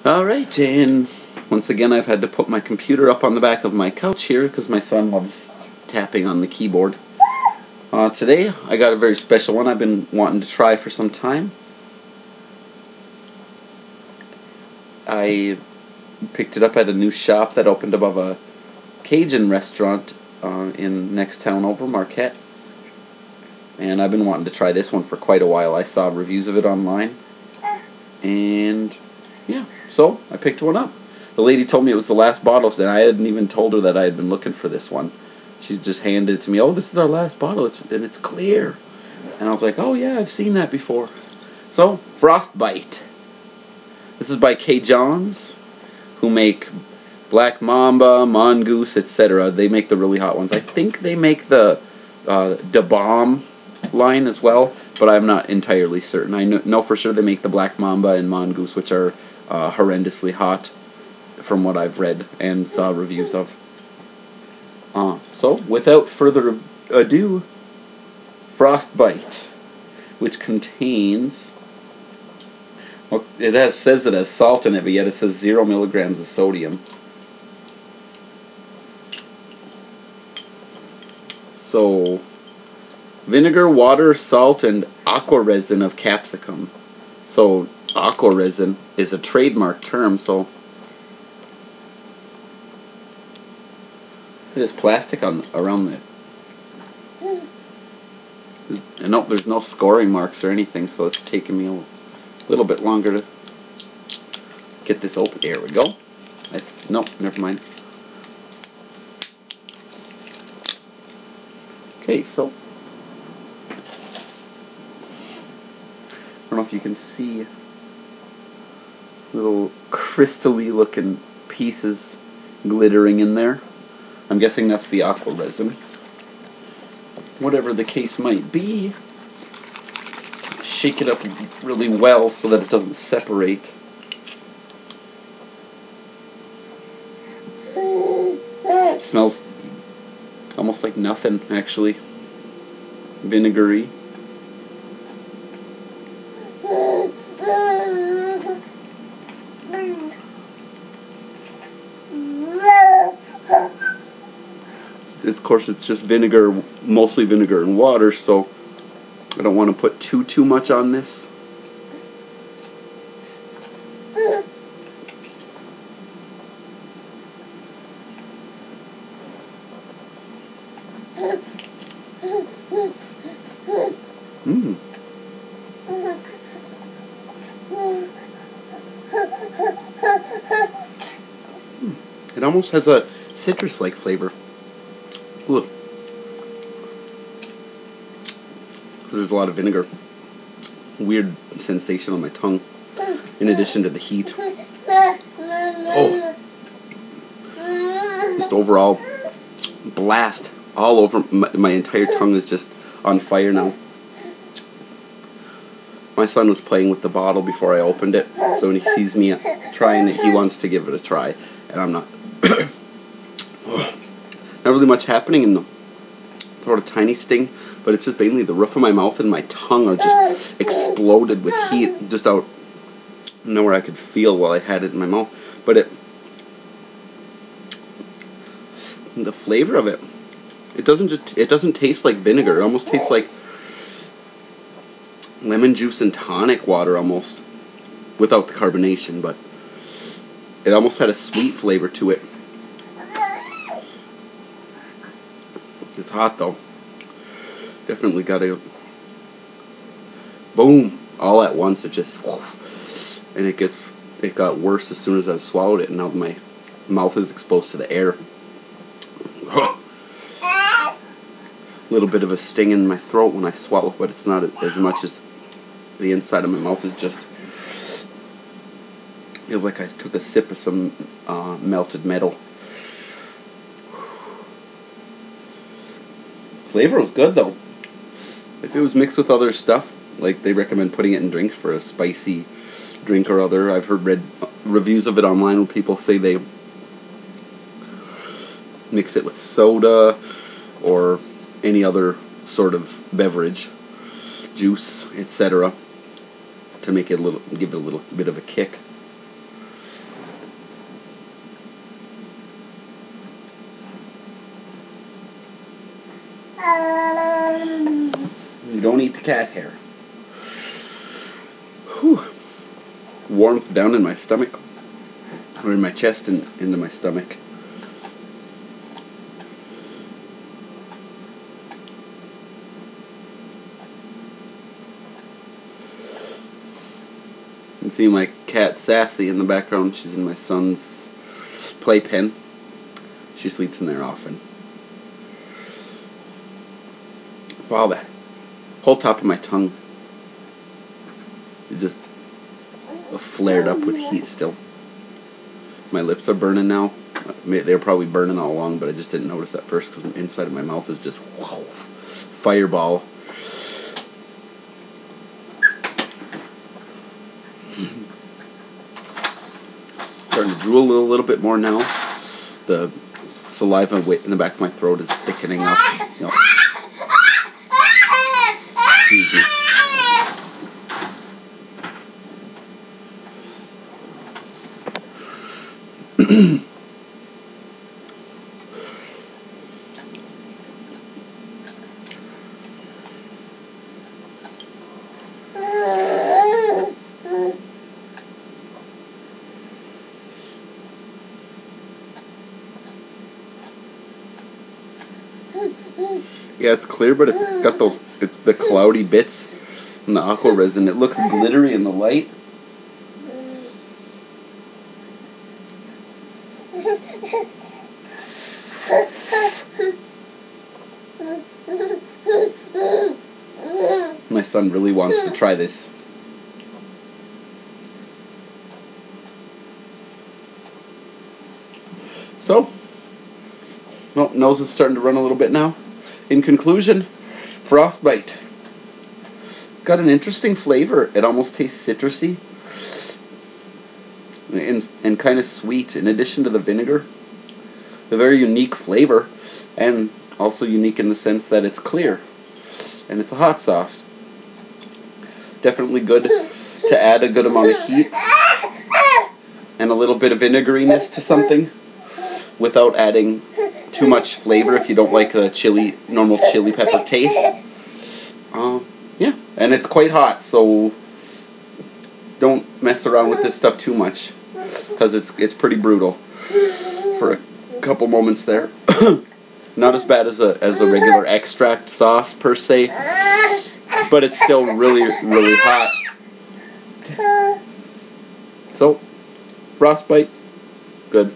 Alright, and once again I've had to put my computer up on the back of my couch here because my son loves tapping on the keyboard. Today I got a very special one I've been wanting to try for some time. I picked it up at a new shop that opened above a Cajun restaurant in next town over, Marquette. And I've been wanting to try this one for quite a while. I saw reviews of it online. And yeah, so I picked one up. The lady told me it was the last bottle, and I hadn't even told her that I had been looking for this one. She just handed it to me. Oh, this is our last bottle, and it's clear. And I was like, oh yeah, I've seen that before. So, Frostbite. This is by CaJohns, who make Black Mamba, Mongoose, etc. They make the really hot ones. I think they make the Da Bomb line as well, but I'm not entirely certain. I know for sure they make the Black Mamba and Mongoose, which are horrendously hot from what I've read and saw reviews of. So, without further ado, Frostbite, which contains... Well, says it has salt in it, but yet it says 0 milligrams of sodium. So, vinegar, water, salt, and aqua resin of capsicum. So, aqua resin is a trademark term, so... There's plastic around the... Nope, there's no scoring marks or anything, so it's taking me a little bit longer to get this open. There we go. Nope, never mind. Okay, so... I don't know if you can see little crystally looking pieces glittering in there. I'm guessing that's the aqua resin. Whatever the case might be, shake it up really well so that it doesn't separate. It smells almost like nothing, actually. Vinegary. Of course, it's just vinegar, mostly vinegar and water, so I don't want to put too much on this. It almost has a citrus-like flavor. Look, because there's a lot of vinegar. Weird sensation on my tongue, in addition to the heat. Oh, just overall blast all over my entire tongue is just on fire now. My son was playing with the bottle before I opened it, so when he sees me trying it, he wants to give it a try, and I'm not. Not really much happening in the throat, a tiny sting, but it's just mainly the roof of my mouth and my tongue are just exploded with heat, just out nowhere I could feel while I had it in my mouth. But the flavor of it, it doesn't taste like vinegar. It almost tastes like lemon juice and tonic water almost, without the carbonation, but it almost had a sweet flavor to it. It's hot though. Definitely got to boom all at once. It just and it got worse as soon as I swallowed it, and now my mouth is exposed to the air. A little bit of a sting in my throat when I swallow, but it's not as much as the inside of my mouth is just feels like I took a sip of some melted metal. Flavor was good though. If it was mixed with other stuff, like they recommend putting it in drinks for a spicy drink or other. I've read reviews of it online where people say they mix it with soda or any other sort of beverage, juice, etc., to make it give it a little bit of a kick. eat the cat hair. Whew. Warmth down in my stomach, or in my chest and into my stomach. You can see my cat Sassy in the background. She's in my son's playpen. She sleeps in there often. Wow, that whole top of my tongue is just flared up with heat still. My lips are burning now. They were probably burning all along, but I just didn't notice at first because the inside of my mouth is just whoa, fireball. Starting to drool a little bit more now. The saliva in the back of my throat is thickening up. You know. Excuse me. Yeah, it's clear, but it's got those, it's the cloudy bits in the aqua resin. It looks glittery in the light. My son really wants to try this. So, well, nose is starting to run a little bit now. In conclusion, Frostbite. It's got an interesting flavor. It almost tastes citrusy and kind of sweet. In addition to the vinegar, a very unique flavor, and also unique in the sense that it's clear and it's a hot sauce. Definitely good to add a good amount of heat and a little bit of vinegariness to something without adding too much flavor if you don't like a normal chili pepper taste. Yeah, and it's quite hot, so don't mess around with this stuff too much because it's pretty brutal for a couple moments there. Not as bad as a regular extract sauce per se, but it's still really hot. So, Frostbite, good.